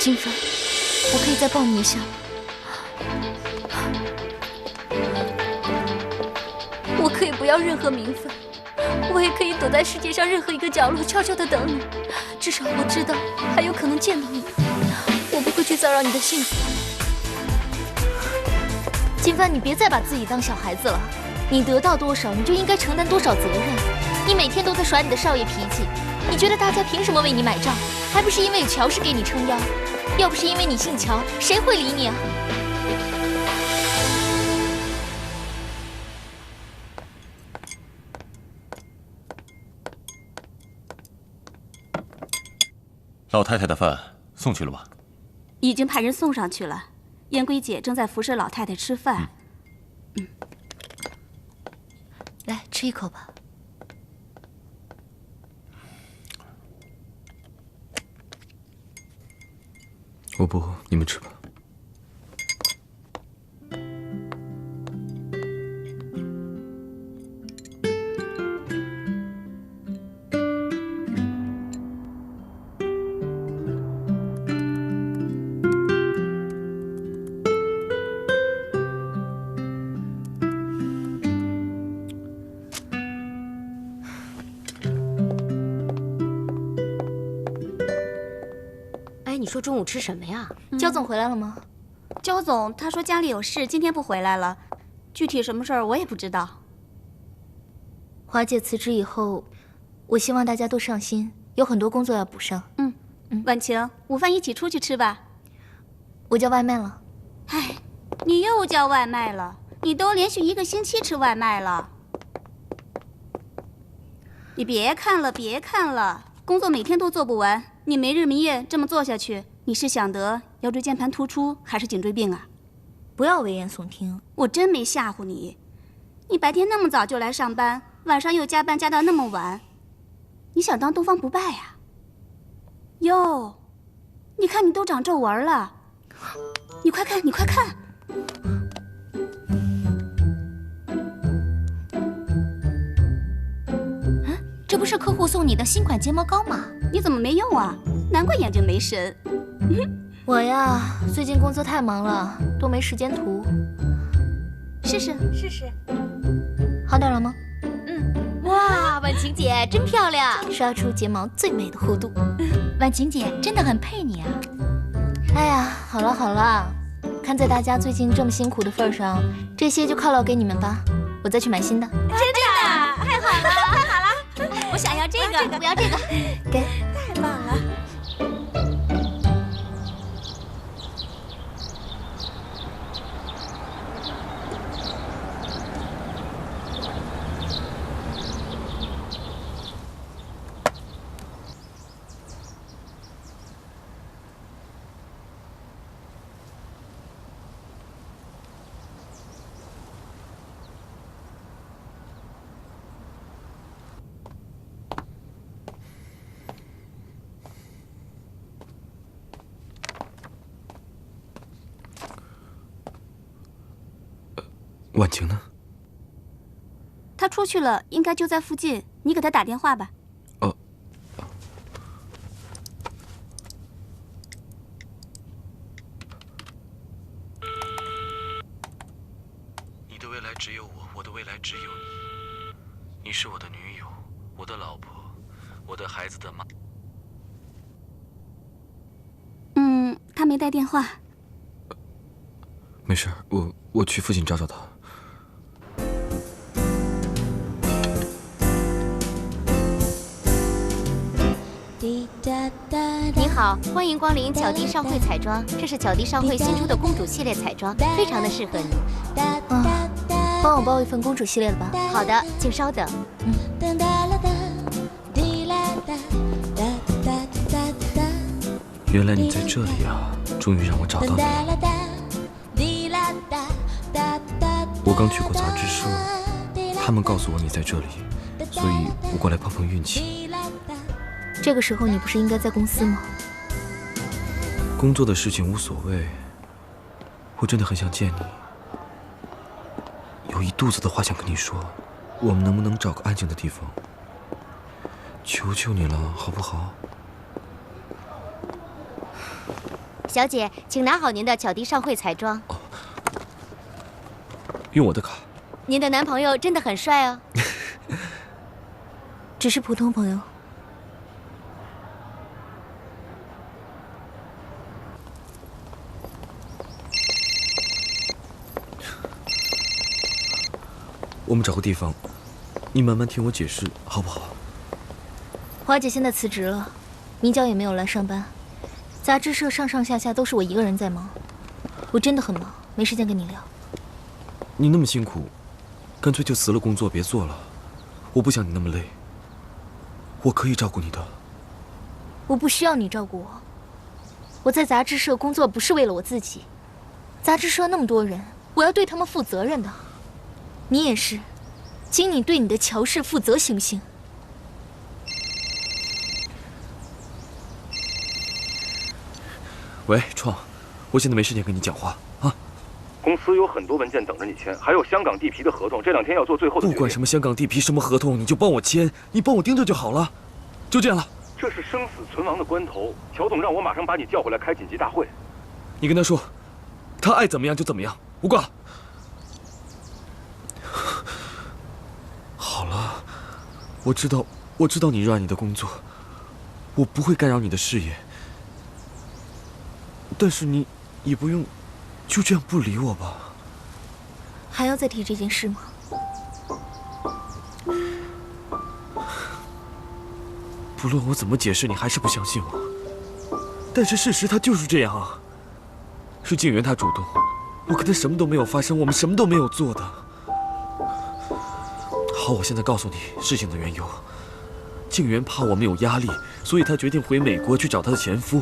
金帆，我可以再抱你一下。我可以不要任何名分，我也可以躲在世界上任何一个角落，悄悄地等你。至少我知道还有可能见到你，我不会去骚扰你的幸福。金帆，你别再把自己当小孩子了。你得到多少，你就应该承担多少责任。你每天都在耍你的少爷脾气，你觉得大家凭什么为你买账？还不是因为有乔氏给你撑腰？要不是因为你姓乔，谁会理你啊？老太太的饭送去了吧？已经派人送上去了。燕归姐正在服侍老太太吃饭。来吃一口吧。我不，你们吃吧。你说中午吃什么呀？焦总回来了吗？焦总他说家里有事，今天不回来了。具体什么事儿我也不知道。华姐辞职以后，我希望大家都上心，有很多工作要补上。婉晴，午饭一起出去吃吧。我叫外卖了。唉，你又叫外卖了？你都连续1个星期吃外卖了。你别看了，别看了，工作每天都做不完。你没日没夜这么做下去，你是想得腰椎间盘突出还是颈椎病啊？不要危言耸听，我真没吓唬你。你白天那么早就来上班，晚上又加班加到那么晚，你想当东方不败呀？哟，你看你都长皱纹了，你快看，你快看。这不是客户送你的新款睫毛膏吗？你怎么没用啊？难怪眼睛没神。我呀，最近工作太忙了，都没时间涂。试试。好点了吗？哇，婉晴姐真漂亮，刷出睫毛最美的弧度。婉晴姐真的很配你啊。哎呀，好了，看在大家最近这么辛苦的份上，这些就犒劳给你们吧，我再去买新的。真的，太好了，我想要这个，不要这个，给。太棒了。婉晴呢？他出去了，应该就在附近，你给他打电话吧。哦。你的未来只有我，我的未来只有你。你是我的女友，我的老婆，我的孩子的妈。他没带电话。没事，我去附近找找他。你好，欢迎光临巧迪上汇彩妆，这是巧迪上汇新出的公主系列彩妆，非常的适合你。帮我包一份公主系列的吧。好的，请稍等。原来你在这里啊！终于让我找到你了。我刚去过杂志社，他们告诉我你在这里，所以我过来碰碰运气。这个时候你不是应该在公司吗？工作的事情无所谓，我真的很想见你，有一肚子的话想跟你说。我们能不能找个安静的地方？求求你了，好不好？小姐，请拿好您的巧迪上汇彩妆。用我的卡。您的男朋友真的很帅哦。只是普通朋友。我们找个地方，你慢慢听我解释，好不好？华姐现在辞职了，明娇也没有来上班，杂志社上上下下都是我一个人在忙，我真的很忙，没时间跟你聊。你那么辛苦，干脆就辞了工作，别做了。我不想你那么累，我可以照顾你的。我不需要你照顾我，我在杂志社工作不是为了我自己，杂志社那么多人，我要对他们负责任的。你也是，请你对你的乔氏负责，行不行？喂，创，我现在没时间跟你讲话啊。公司有很多文件等着你签，还有香港地皮的合同，这2天要做最后的决定。不管什么香港地皮什么合同，你就帮我签，你帮我盯着就好了，就这样了。这是生死存亡的关头，乔总让我马上把你叫回来开紧急大会。你跟他说，他爱怎么样就怎么样，我挂了。好了，我知道你热爱你的工作，我不会干扰你的事业。但是你也不用就这样不理我吧？还要再提这件事吗？不论我怎么解释，你还是不相信我。但是事实它就是这样啊，是静媛她主动，我跟她什么都没有发生，我们什么都没有做的。好，我现在告诉你事情的缘由。静媛怕我们有压力，所以她决定回美国去找她的前夫。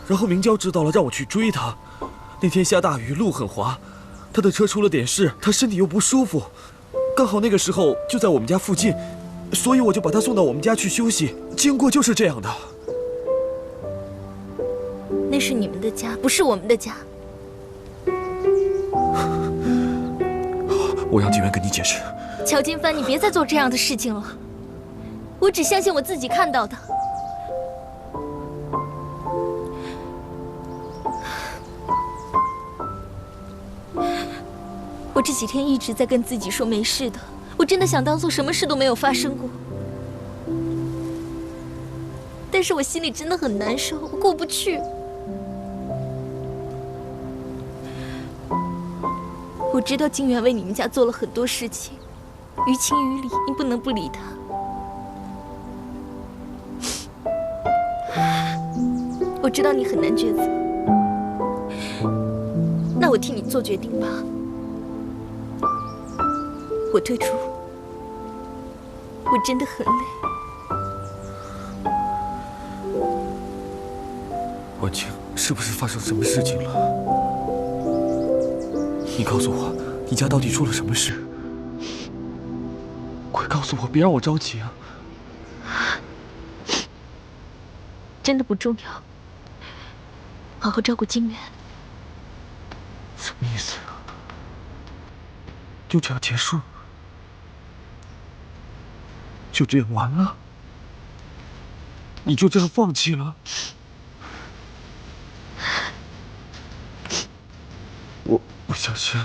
然后明娇知道了，让我去追她。那天下大雨，路很滑，她的车出了点事，她身体又不舒服，刚好那个时候就在我们家附近，所以我就把她送到我们家去休息。经过就是这样的。那是你们的家，不是我们的家。我让静媛跟你解释。乔金帆，你别再做这样的事情了。我只相信我自己看到的。我这几天一直在跟自己说没事的，我真的想当做什么事都没有发生过。但是我心里真的很难受，我过不去。我知道金源为你们家做了很多事情，于情于理，你不能不理他。我知道你很难抉择，那我替你做决定吧。我退出，我真的很累。婉清，是不是发生什么事情了？你告诉我，你家到底出了什么事？快告诉我，别让我着急啊！真的不重要，好好照顾金源。什么意思啊？就这样结束？就这样完了？你就这样放弃了？我不相信。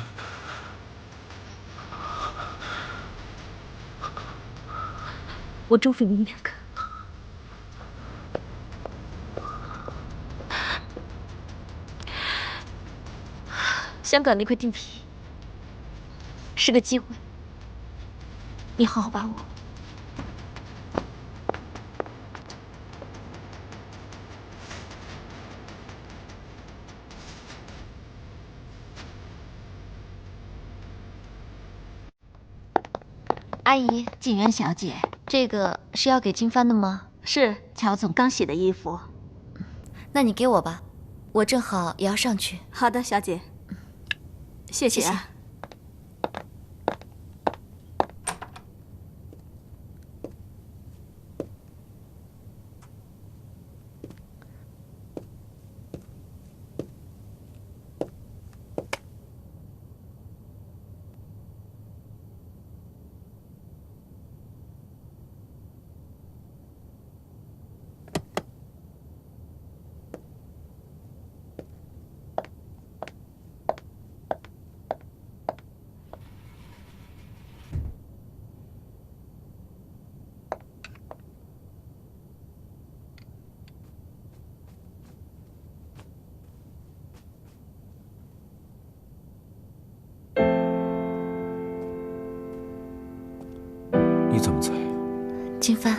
我祝福你们两个。香港那块地皮是个机会，你好好把握。阿姨，静媛小姐，这个是要给金帆的吗？是乔总刚洗的衣服。那你给我吧，我正好也要上去。好的，小姐。谢谢啊。心帆。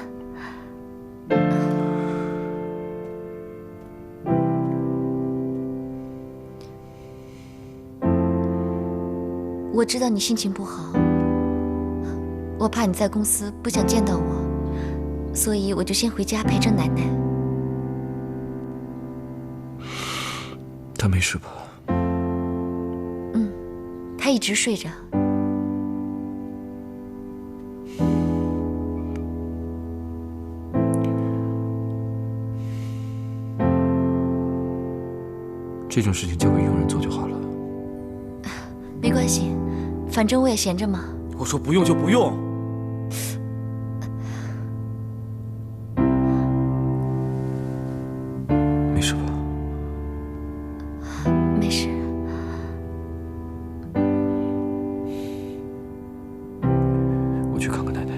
我知道你心情不好，我怕你在公司不想见到我，所以我就先回家陪着奶奶。她没事吧？嗯，她一直睡着。这种事情交给佣人做就好了。没关系，反正我也闲着嘛。我说不用就不用。没事吧？没事。我去看看奶奶。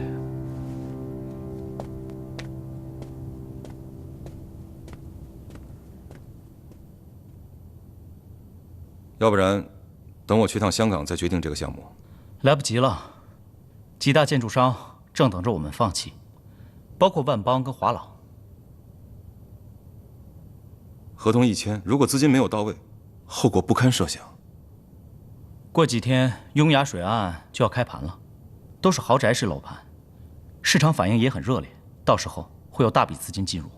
要不然，等我去趟香港再决定这个项目。来不及了，几大建筑商正等着我们放弃，包括万邦跟华朗。合同一签，如果资金没有到位，后果不堪设想。过几天，雍雅水岸就要开盘了，都是豪宅式楼盘，市场反应也很热烈，到时候会有大笔资金进入。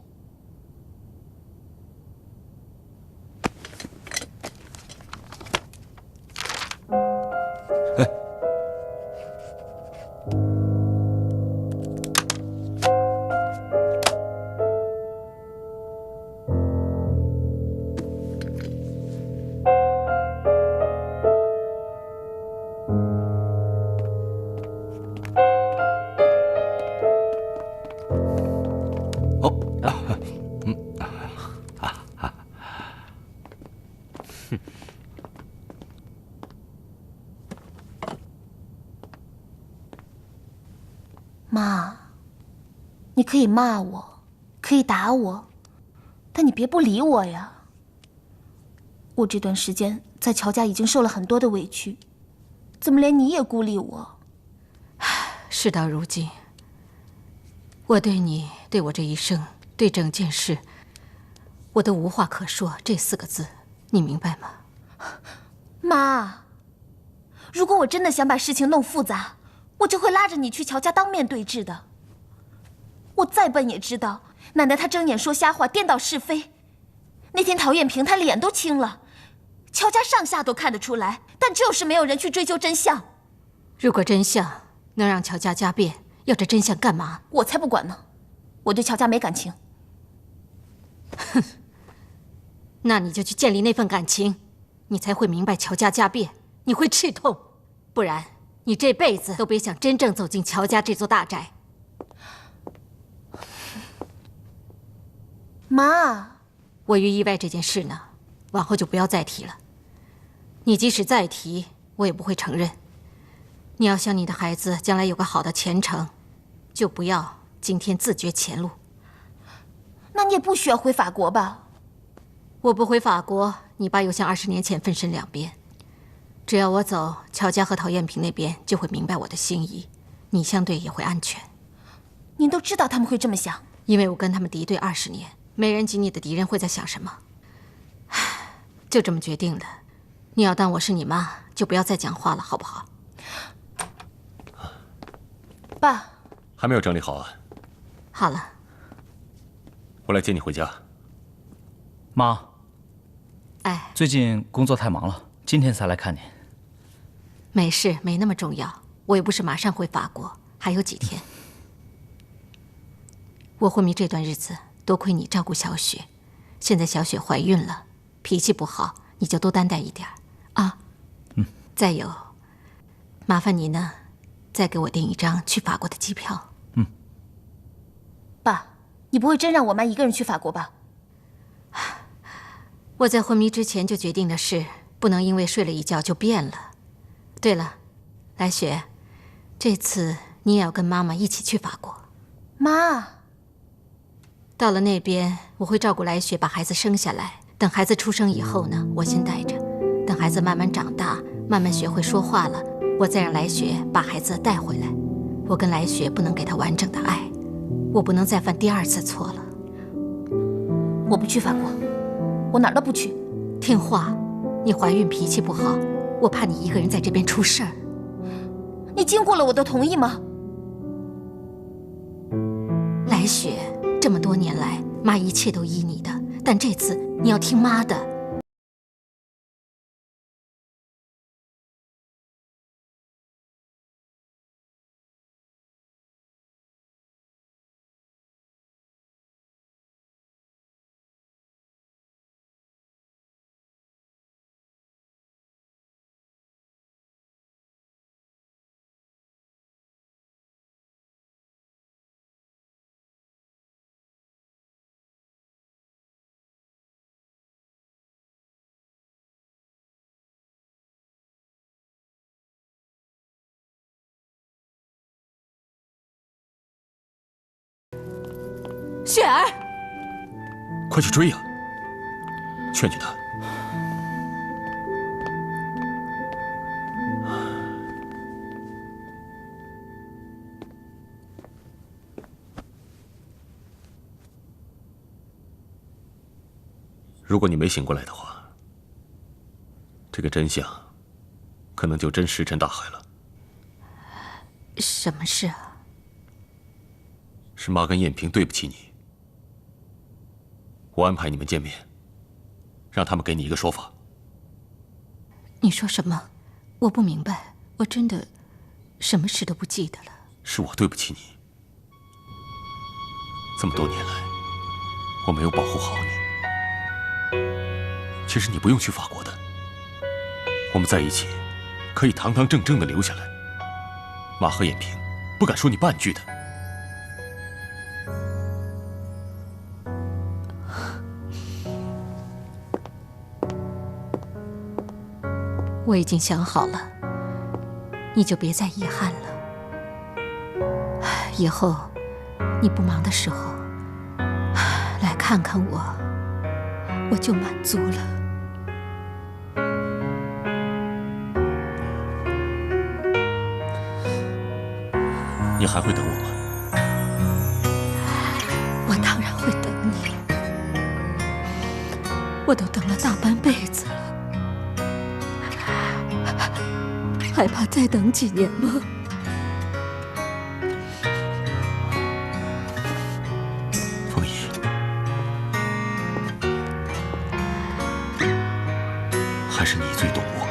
妈，你可以骂我，可以打我，但你别不理我呀。我这段时间在乔家已经受了很多的委屈，怎么连你也孤立我？事到如今，我对你、对我这一生、对整件事，我都无话可说。这4个字，你明白吗？妈，如果我真的想把事情弄复杂，我就会拉着你去乔家当面对质的。我再笨也知道，奶奶她睁眼说瞎话，颠倒是非。那天陶艳萍她脸都青了，乔家上下都看得出来，但就是没有人去追究真相。如果真相能让乔家家变，要这真相干嘛？我才不管呢，我对乔家没感情。哼，那你就去建立那份感情，你才会明白乔家家变，你会吃痛，不然你这辈子都别想真正走进乔家这座大宅。妈，我遇意外这件事呢，往后就不要再提了。你即使再提，我也不会承认。你要想你的孩子将来有个好的前程，就不要今天自绝前路。那你也不需要回法国吧？我不回法国，你爸又像20年前分身两边。只要我走，乔家和陶艳萍那边就会明白我的心意，你相对也会安全。您都知道他们会这么想，因为我跟他们敌对20年，没人及你的敌人会在想什么。就这么决定了。你要当我是你妈，就不要再讲话了，好不好？爸，还没有整理好啊。好了，我来接你回家。妈，哎，最近工作太忙了，今天才来看您。没事，没那么重要。我又不是马上回法国，还有几天。我昏迷这段日子，多亏你照顾小雪。现在小雪怀孕了，脾气不好，你就多担待一点啊。再有，麻烦你呢，再给我订一张去法国的机票。爸，你不会真让我妈一个人去法国吧？我在昏迷之前就决定的事，不能因为睡了一觉就变了。对了，来雪，这次你也要跟妈妈一起去法国。妈，到了那边，我会照顾来雪把孩子生下来。等孩子出生以后呢，我先带着。等孩子慢慢长大，慢慢学会说话了，我再让来雪把孩子带回来。我跟来雪不能给她完整的爱，我不能再犯第2次错了。我不去法国，我哪儿都不去。听话，你怀孕脾气不好，我怕你一个人在这边出事儿。你经过了我的同意吗？来雪，这么多年来，妈一切都依你的，但这次你要听妈的。雪儿，快去追呀！劝劝他。如果你没醒过来的话，这个真相可能就真石沉大海了。什么事啊？是妈跟燕平对不起你。我安排你们见面，让他们给你一个说法。你说什么？我不明白，我真的什么事都不记得了。是我对不起你。这么多年来，我没有保护好你。其实你不用去法国的，我们在一起，可以堂堂正正的留下来。妈和燕平不敢说你半句的。我已经想好了，你就别再遗憾了。以后你不忙的时候来看看我，我就满足了。你还会等我吗？我当然会等你，我都等了大半辈子了。还怕再等几年吗？凤仪，还是你最懂我。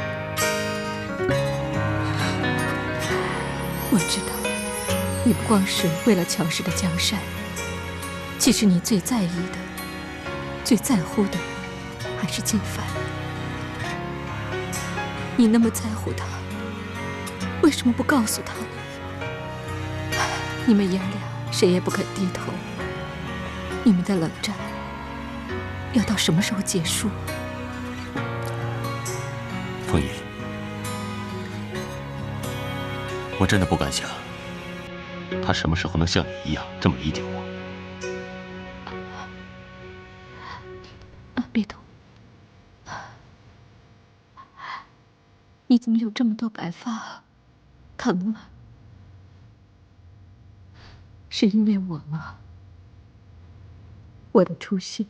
我知道，你不光是为了乔氏的江山，其实你最在意的、最在乎的，还是金帆。你那么在乎他，为什么不告诉他呢？你们爷俩谁也不肯低头，你们的冷战要到什么时候结束？凤仪，我真的不敢想，他什么时候能像你一样这么理解我。别动！你怎么有这么多白发？疼吗？是因为我吗？我的出现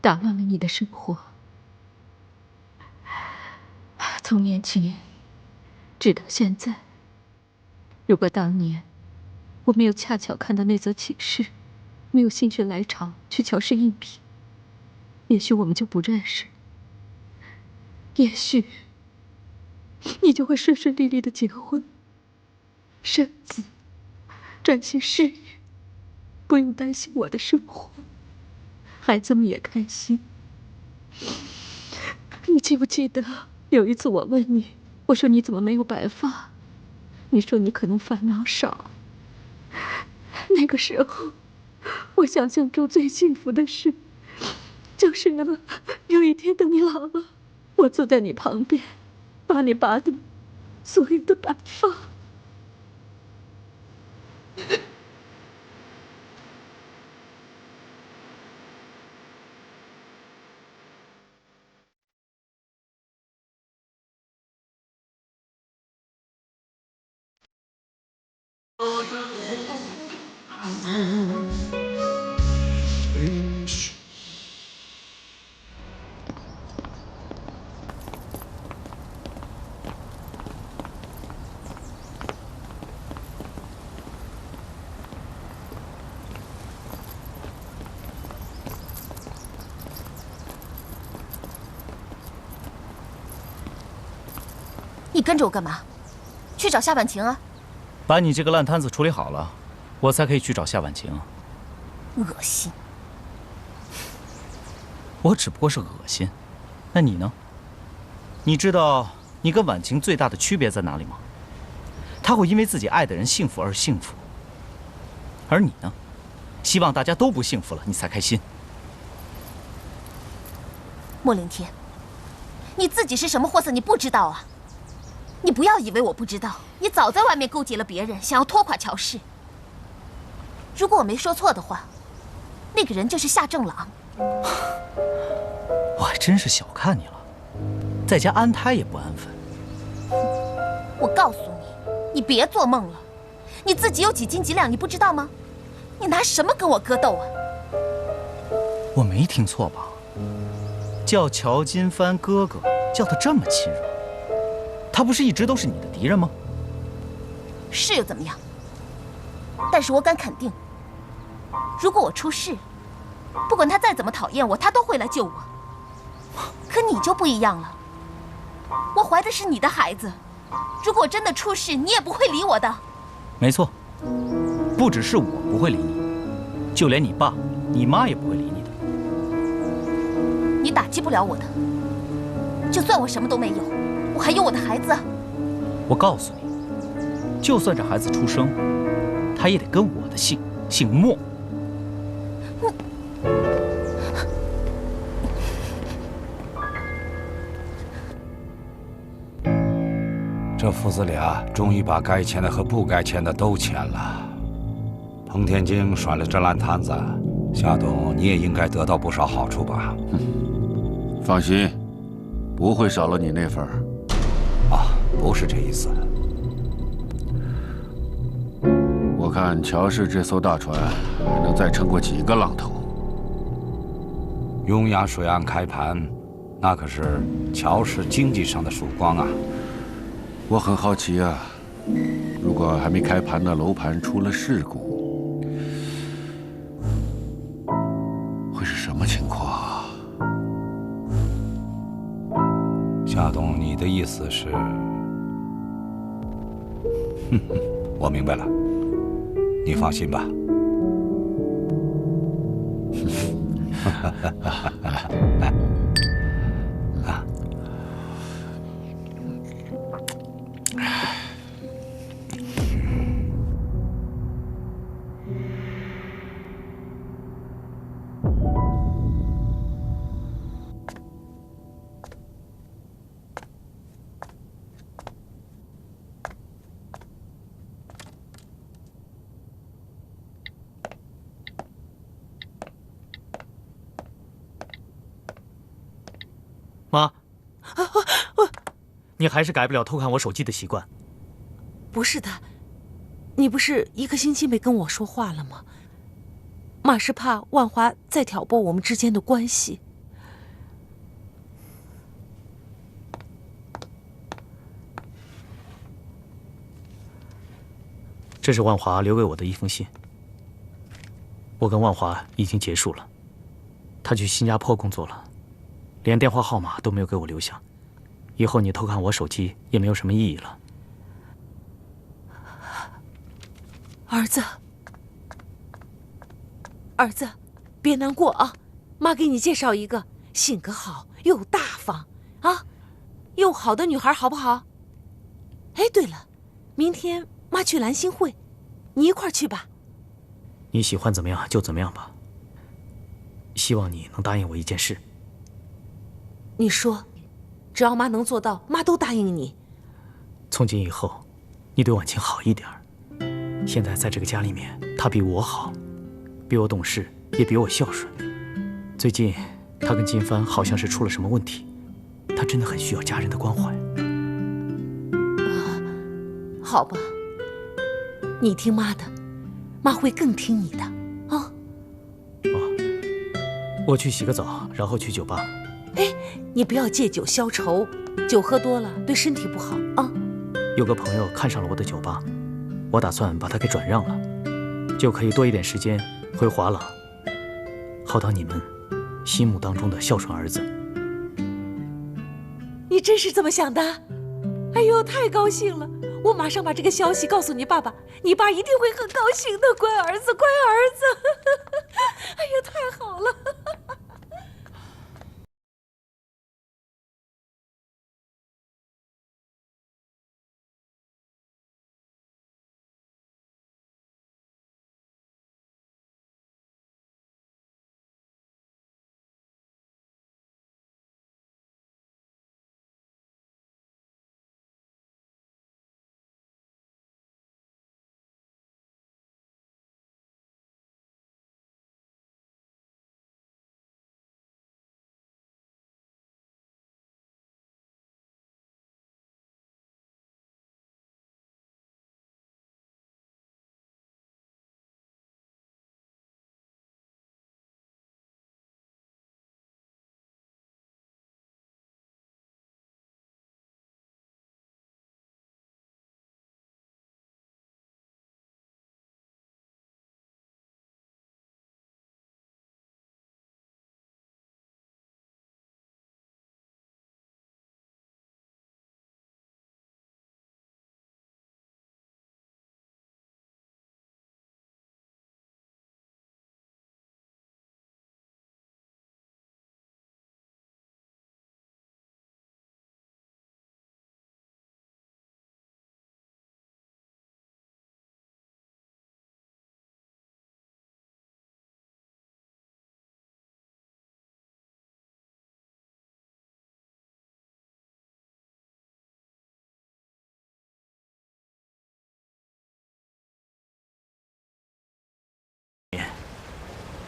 打乱了你的生活，从年轻直到现在。如果当年我没有恰巧看到那则启事，没有心血来潮去乔氏应聘，也许我们就不认识，也许你就会顺顺利利的结婚、生子、专心事业，不用担心我的生活，孩子们也开心。你记不记得有一次我问你，我说你怎么没有白发？你说你可能烦恼少。那个时候，我想象中最幸福的事，就是呢，有一天等你老了，我坐在你旁边，把你拔掉所有的白发。你跟着我干嘛？去找夏婉晴啊！把你这个烂摊子处理好了，我才可以去找夏婉晴。恶心！我只不过是恶心，那你呢？你知道你跟婉晴最大的区别在哪里吗？她会因为自己爱的人幸福而幸福，而你呢，希望大家都不幸福了，你才开心。莫凌天，你自己是什么货色，你不知道啊？你不要以为我不知道，你早在外面勾结了别人，想要拖垮乔氏。如果我没说错的话，那个人就是夏正朗。我还真是小看你了，在家安胎也不安分。我告诉你，你别做梦了，你自己有几斤几两，你不知道吗？你拿什么跟我格斗啊？我没听错吧？叫乔金帆哥哥，叫得这么亲热。他不是一直都是你的敌人吗？是又怎么样？但是我敢肯定，如果我出事，不管他再怎么讨厌我，他都会来救我。可你就不一样了，我怀的是你的孩子，如果真的出事，你也不会理我的。没错，不只是我不会理你，就连你爸、你妈也不会理你的。你打击不了我的，就算我什么都没有，我还有我的孩子啊。我告诉你，就算这孩子出生，他也得跟我的姓，姓莫。这父子俩终于把该签的和不该签的都签了。彭天京甩了这烂摊子，夏董你也应该得到不少好处吧？放心，不会少了你那份儿。啊，不是这意思。我看乔氏这艘大船还能再撑过几个浪头。雍雅水岸开盘，那可是乔氏经济上的曙光啊！我很好奇啊，如果还没开盘的楼盘出了事故，会是什么情况啊？夏董，你的意思是？我明白了，你放心吧。来，啊。妈，你还是改不了偷看我手机的习惯。不是的，你不是1个星期没跟我说话了吗？妈是怕万华再挑拨我们之间的关系。这是万华留给我的一封信。我跟万华已经结束了，他去新加坡工作了。连电话号码都没有给我留下，以后你偷看我手机也没有什么意义了。儿子，儿子，别难过啊！妈给你介绍一个性格好又大方啊，又好的女孩，好不好？哎，对了，明天妈去兰心会，你一块儿去吧。你喜欢怎么样就怎么样吧。希望你能答应我一件事。你说，只要妈能做到，妈都答应你。从今以后，你对婉晴好一点儿。现在在这个家里面，她比我好，比我懂事，也比我孝顺。最近，她跟金帆好像是出了什么问题，她真的很需要家人的关怀。好吧，你听妈的，妈会更听你的啊。我去洗个澡，然后去酒吧。哎，你不要借酒消愁，酒喝多了对身体不好啊。有个朋友看上了我的酒吧，我打算把它给转让了，就可以多一点时间回华朗，好当你们心目当中的孝顺儿子。你真是这么想的？哎呦，太高兴了！我马上把这个消息告诉你爸爸，你爸一定会很高兴的。乖儿子，乖儿子！哎呀，太好了！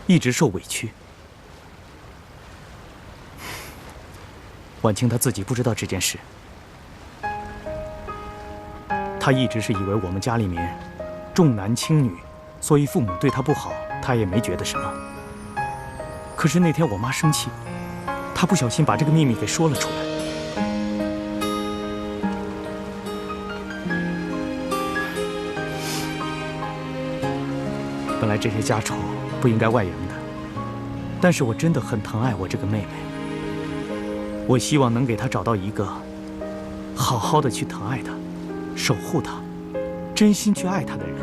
一直受委屈。婉清她自己不知道这件事，她一直是以为我们家里面重男轻女，所以父母对她不好，她也没觉得什么。可是那天我妈生气，她不小心把这个秘密给说了出来。本来这些家丑不应该外扬的，但是我真的很疼爱我这个妹妹。我希望能给她找到一个好好的去疼爱她、守护她、真心去爱她的人。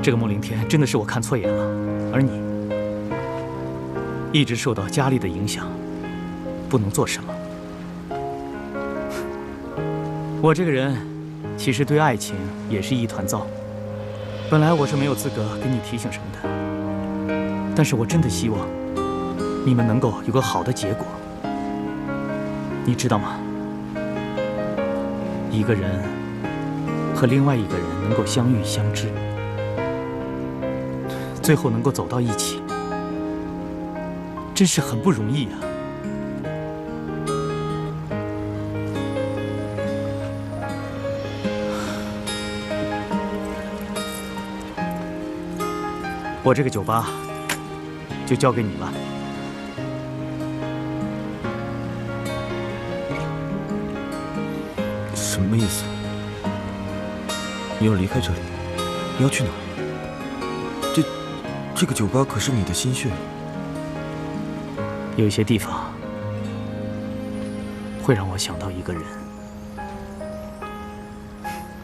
这个莫凌天真的是我看错眼了，而你一直受到家里的影响，不能做什么。我这个人其实对爱情也是一团糟，本来我是没有资格给你提醒什么的，但是我真的希望你们能够有个好的结果。你知道吗？一个人和另外一个人能够相遇相知，最后能够走到一起，真是很不容易啊。我这个酒吧就交给你了。什么意思？你要离开这里？你要去哪儿？这个酒吧可是你的心血。有一些地方会让我想到一个人。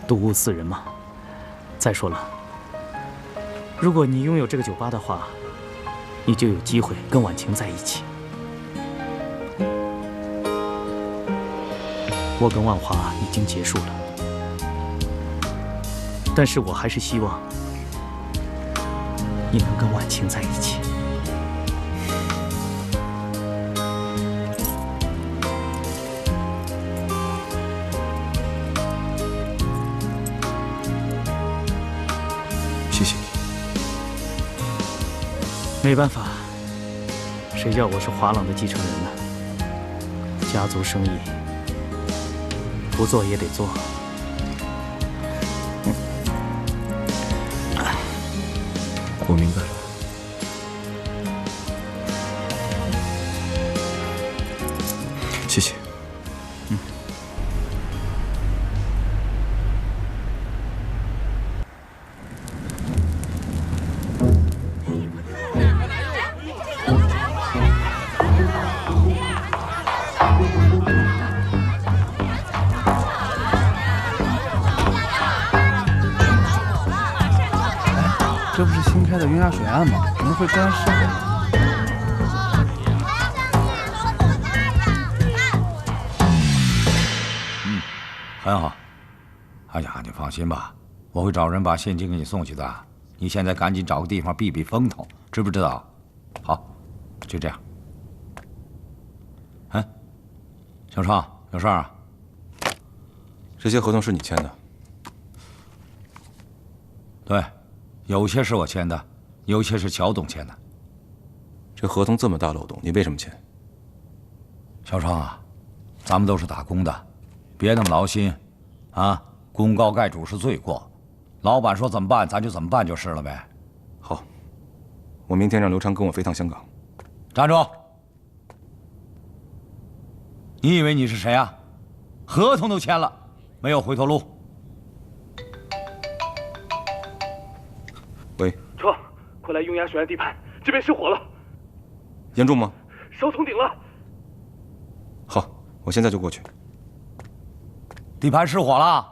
睹物思人嘛。再说了，如果你拥有这个酒吧的话，你就有机会跟婉晴在一起。我跟万华已经结束了，但是我还是希望你能跟婉晴在一起。谢谢你。没办法，谁叫我是华朗的继承人呢？家族生意不做也得做。我明白了。谢谢。这不是新开的晕鸭水岸吗？怎么会干事？很好。哎呀，你放心吧，我会找人把现金给你送去的。你现在赶紧找个地方避避风头，知不知道？好，就这样。哎，小创，有事儿啊？这些合同是你签的？对。有些是我签的，有些是乔董签的。这合同这么大漏洞，你为什么签？小创啊，咱们都是打工的，别那么劳心，啊，功高盖主是罪过。老板说怎么办，咱就怎么办就是了呗。好，我明天让刘昌跟我飞趟香港。站住！你以为你是谁啊？合同都签了，没有回头路。喂，车，快来雍崖水岸地盘，这边失火了，严重吗？烧通顶了。好，我现在就过去。地盘失火了。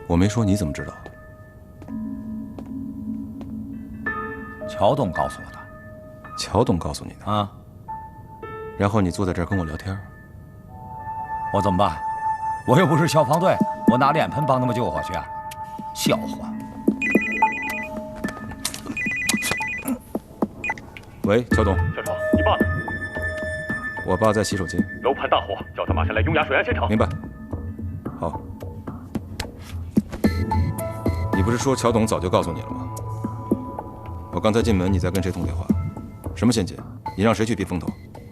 我没说，你怎么知道？乔董告诉我的。乔董告诉你的啊？然后你坐在这儿跟我聊天。我怎么办？我又不是消防队，我拿脸盆帮他们救火去啊！笑话！喂，乔董。小超，你爸呢？我爸在洗手间。楼盘大火，叫他马上来雍崖水岸现场。明白。好。你不是说乔董早就告诉你了吗？我刚才进门，你在跟谁通电话？什么陷阱？你让谁去避风头？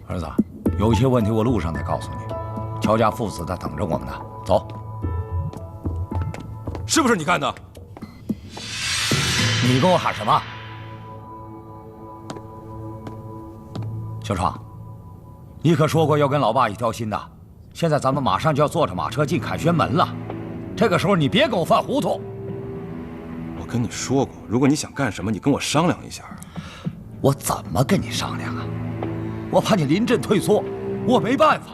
儿子，有些问题我路上再告诉你。乔家父子在等着我们呢，走。是不是你干的？你跟我喊什么？小创，你可说过要跟老爸一条心的。现在咱们马上就要坐着马车进凯旋门了，这个时候你别跟我犯糊涂。我跟你说过，如果你想干什么，你跟我商量一下。我怎么跟你商量啊？我怕你临阵退缩，我没办法。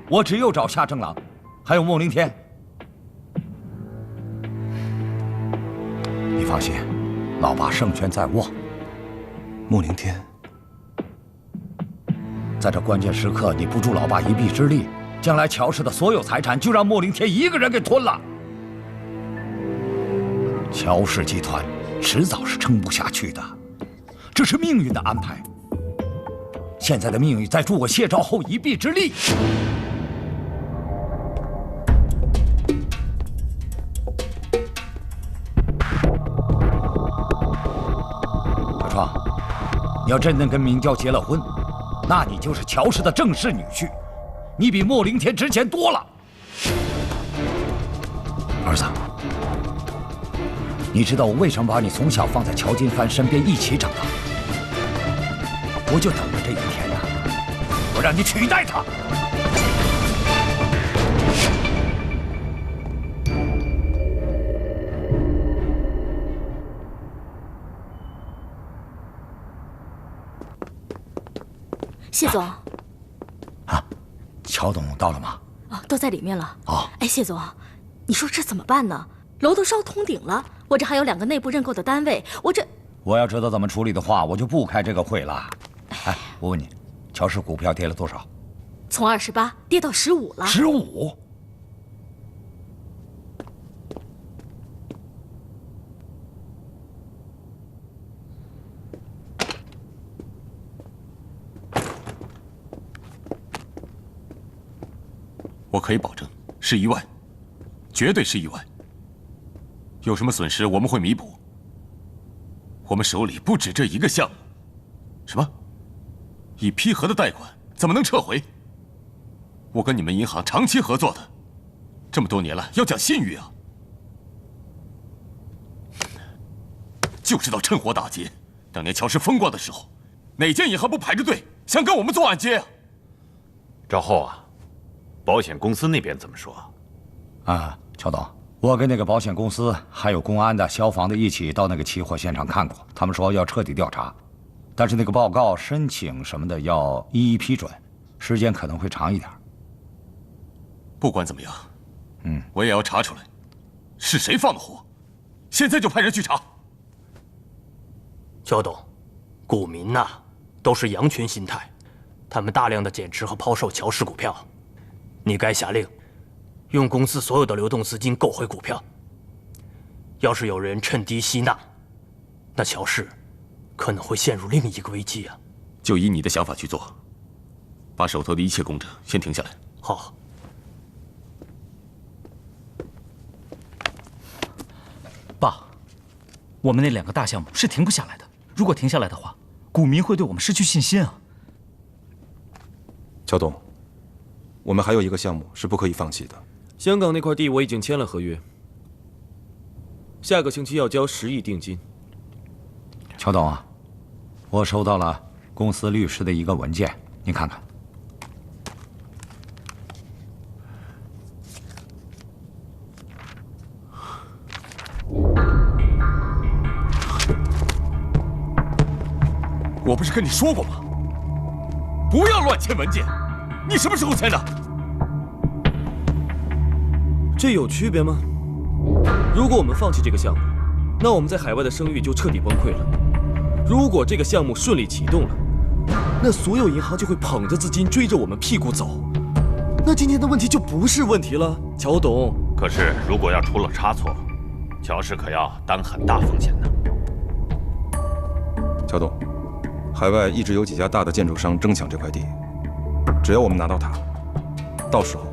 我只有找夏正郎，还有孟灵天。你放心，老爸胜券在握。孟灵天，在这关键时刻，你不助老爸一臂之力，将来乔氏的所有财产就让孟灵天一个人给吞了。乔氏集团迟早是撑不下去的，这是命运的安排。现在的命运在助我谢昭后一臂之力。你要真能跟明娇结了婚，那你就是乔氏的正式女婿，你比莫灵天值钱多了。儿子，你知道我为什么把你从小放在乔金帆身边一起长大？我就等着这一天呢，我让你取代他。谢总，啊，乔董到了吗？啊，都在里面了。哦，哎，谢总，你说这怎么办呢？楼都烧通顶了，我这还有2个内部认购的单位，我要知道怎么处理的话，我就不开这个会了。哎，我问你，乔氏股票跌了多少？从28跌到15了。15？我可以保证，是1万，绝对是1万。有什么损失，我们会弥补。我们手里不止这一个项目。什么？已批核的贷款怎么能撤回？我跟你们银行长期合作的，这么多年了，要讲信誉啊！就知道趁火打劫。当年乔氏风光的时候，哪间银行不排着队想跟我们做按揭啊？赵后啊，保险公司那边怎么说？啊，乔董，我跟那个保险公司还有公安的、消防的一起到那个起火现场看过，他们说要彻底调查，但是那个报告、申请什么的要一一批准，时间可能会长一点。不管怎么样，我也要查出来是谁放的火，现在就派人去查。乔董，股民呐，都是羊群心态，他们大量的减持和抛售乔氏股票，你该下令，用公司所有的流动资金购回股票。要是有人趁低吸纳，那乔氏可能会陷入另一个危机啊！就依你的想法去做，把手头的一切工程先停下来。好。爸，我们那2个大项目是停不下来的。如果停下来的话，股民会对我们失去信心啊。乔董，我们还有一个项目是不可以放弃的。香港那块地我已经签了合约，下个星期要交10亿定金。乔董啊，我收到了公司律师的一个文件，您看看。我不是跟你说过吗？不要乱签文件。你什么时候签的？这有区别吗？如果我们放弃这个项目，那我们在海外的声誉就彻底崩溃了。如果这个项目顺利启动了，那所有银行就会捧着资金追着我们屁股走。那今天的问题就不是问题了，乔董。可是如果要出了差错，乔氏可要担很大风险呢。乔董，海外一直有几家大的建筑商争抢这块地，只要我们拿到它，到时候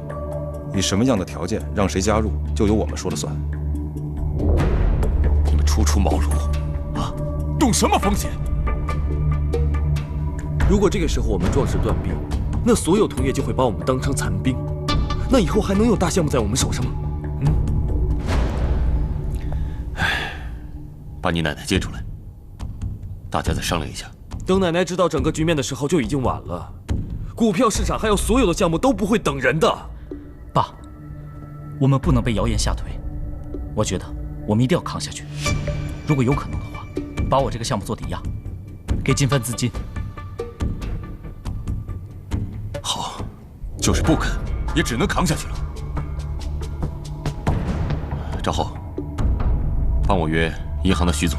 以什么样的条件让谁加入，就由我们说了算。你们初出茅庐啊，动什么风险？如果这个时候我们壮士断臂，那所有同业就会把我们当成残兵，那以后还能有大项目在我们手上吗？把你奶奶接出来，大家再商量一下。等奶奶知道整个局面的时候，就已经晚了。股票市场还有所有的项目都不会等人的。爸，我们不能被谣言吓退。我觉得我们一定要扛下去。如果有可能的话，把我这个项目做抵押，给金帆资金。好，就是不肯，也只能扛下去了。赵后，帮我约银行的徐总，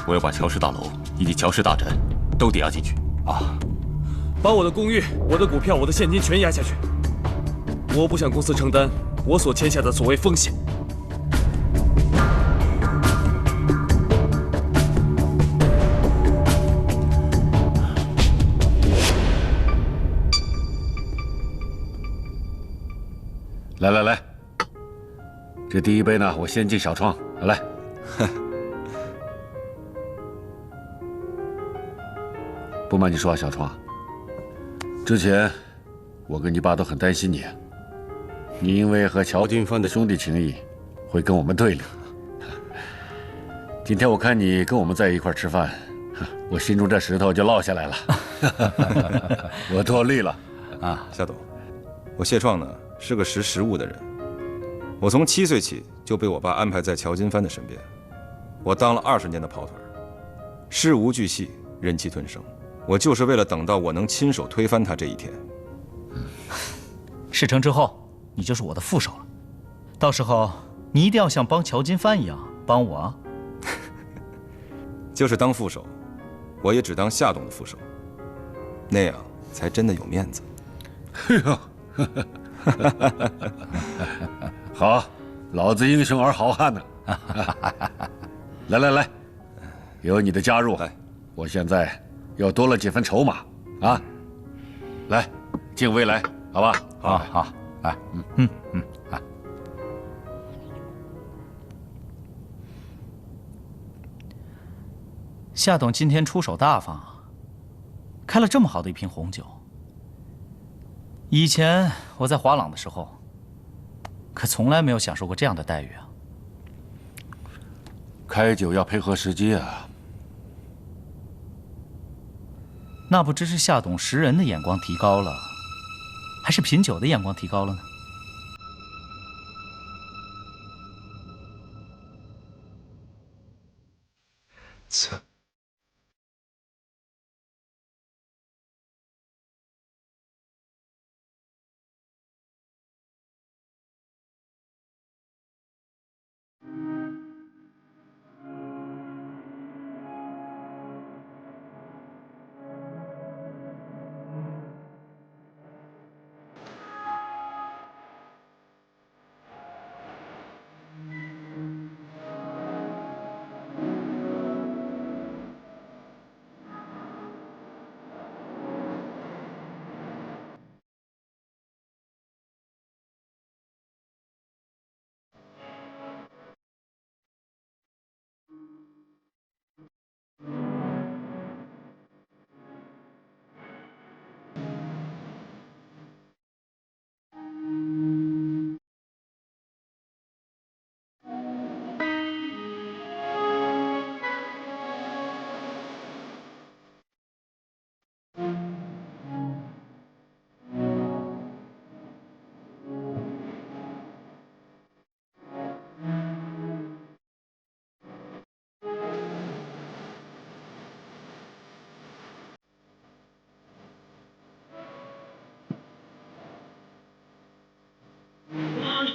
我要把乔氏大楼以及乔氏大宅都抵押进去。啊，把我的公寓、我的股票、我的现金全押下去。我不想公司承担我所签下的所谓风险。来来来，这第一杯呢，我先敬小创，来。不瞒你说啊，小创，之前我跟你爸都很担心你，你因为和乔金帆的兄弟情谊，会跟我们对立。今天我看你跟我们在一块吃饭，我心中这石头就落下来了。我多虑了啊，夏董，我谢创呢是个识时务的人，我从7岁起就被我爸安排在乔金帆的身边，我当了20年的跑腿，事无巨细，忍气吞声。我就是为了等到我能亲手推翻他这一天。事成之后，你就是我的副手了。到时候你一定要像帮乔金帆一样帮我啊。就是当副手，我也只当夏董的副手，那样才真的有面子。好，老子英雄而好汉呢。来来来，有你的加入，我现在又多了几分筹码啊！来，敬未来，好吧？好，来，来。夏董今天出手大方啊，开了这么好的一瓶红酒。以前我在华朗的时候，可从来没有享受过这样的待遇啊。开酒要配合时机啊。那不知是夏董识人的眼光提高了，还是品酒的眼光提高了呢？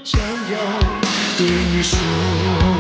想要对你说。